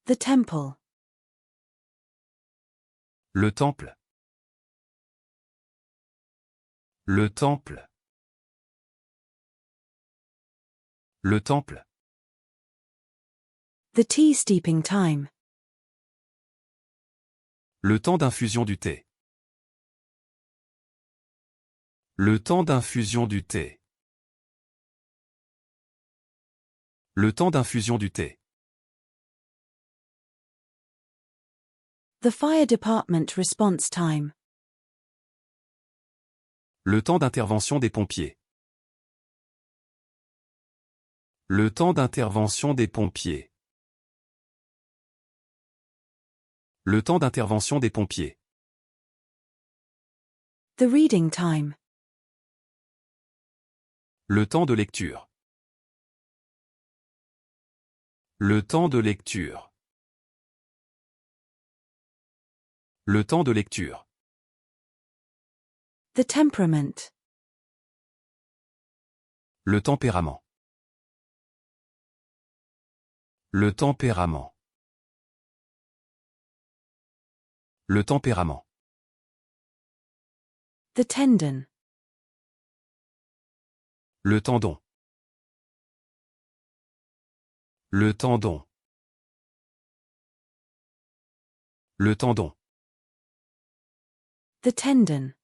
The temple. Le temple. Le temple. Le temple. The tea steeping time. Le temps d'infusion du thé. Le temps d'infusion du thé. Le temps d'infusion du thé. The fire department response time. Le temps d'intervention des pompiers. Le temps d'intervention des pompiers. Le temps d'intervention des pompiers. The reading time. Le temps de lecture. Le temps de lecture. Le temps de lecture. The temperament. Le tempérament. Le tempérament. Le tempérament. The tendon. Le tendon. Le tendon. Le tendon. The tendon.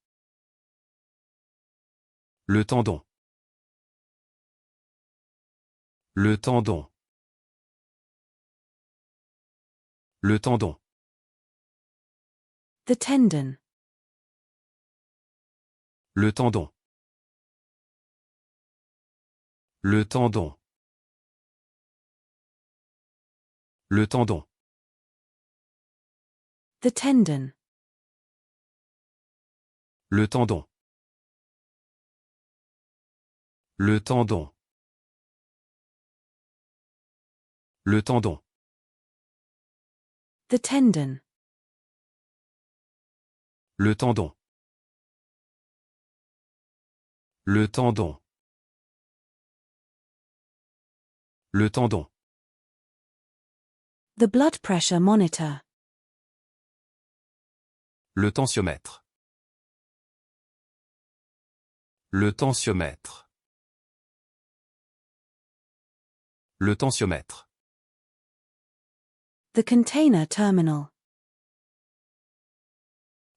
Le tendon. Le tendon. Le tendon. The tendon. Le tendon. Le tendon. Le tendon. The tendon. Le tendon. Le tendon. Le tendon. The tendon. Le tendon. Le tendon. Le tendon. The blood pressure monitor. Le tensiomètre. Le tensiomètre. Le tensiomètre. The container terminal.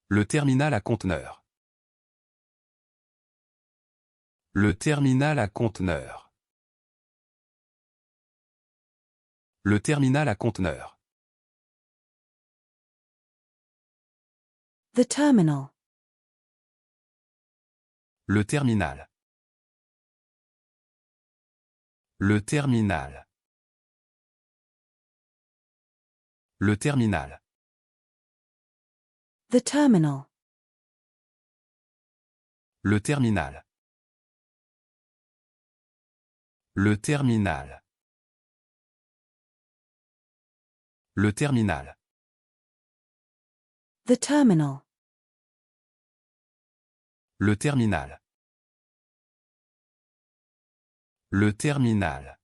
Le terminal à conteneur. Le terminal à conteneur. Le terminal à conteneur. The terminal. Le terminal. Le terminal. Le terminal. The terminal. Le terminal. Le terminal. Le terminal. The terminal. Le terminal. Le terminal.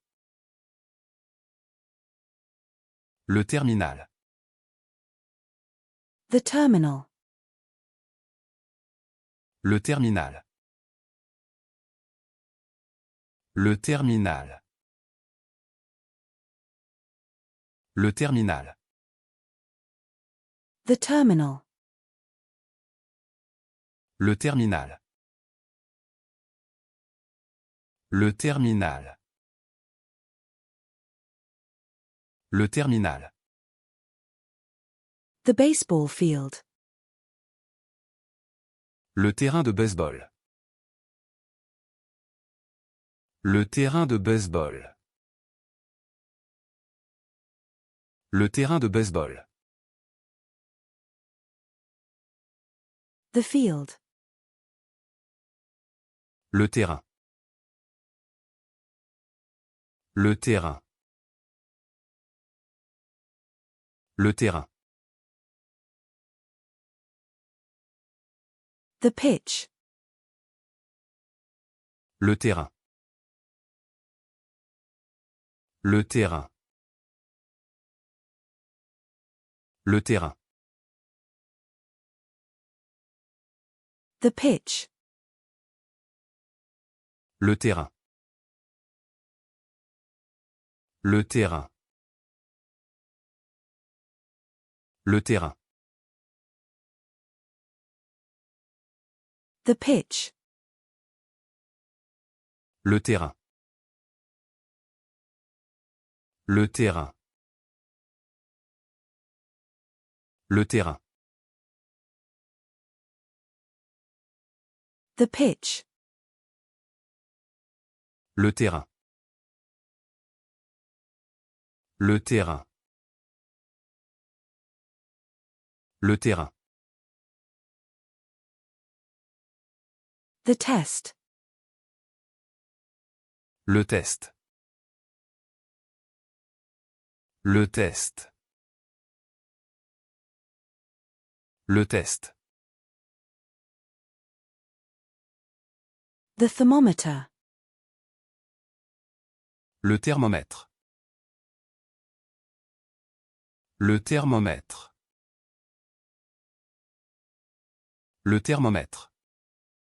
Le terminal. The terminal. Le terminal. Le terminal. Le terminal. The terminal. Le terminal. Le terminal. Le terminal. The baseball field. Le terrain de baseball. Le terrain de baseball. Le terrain de baseball. The field. Le terrain. Le terrain. Le terrain. The pitch. Le terrain. Le terrain. Le terrain. The pitch. Le terrain. Le terrain. Le terrain. The pitch. Le terrain. Le terrain. Le terrain. The pitch. Le terrain. Le terrain. Le terrain. The test. Le test. Le test. Le test. The thermometer. Le thermomètre. Le thermomètre. Le thermomètre.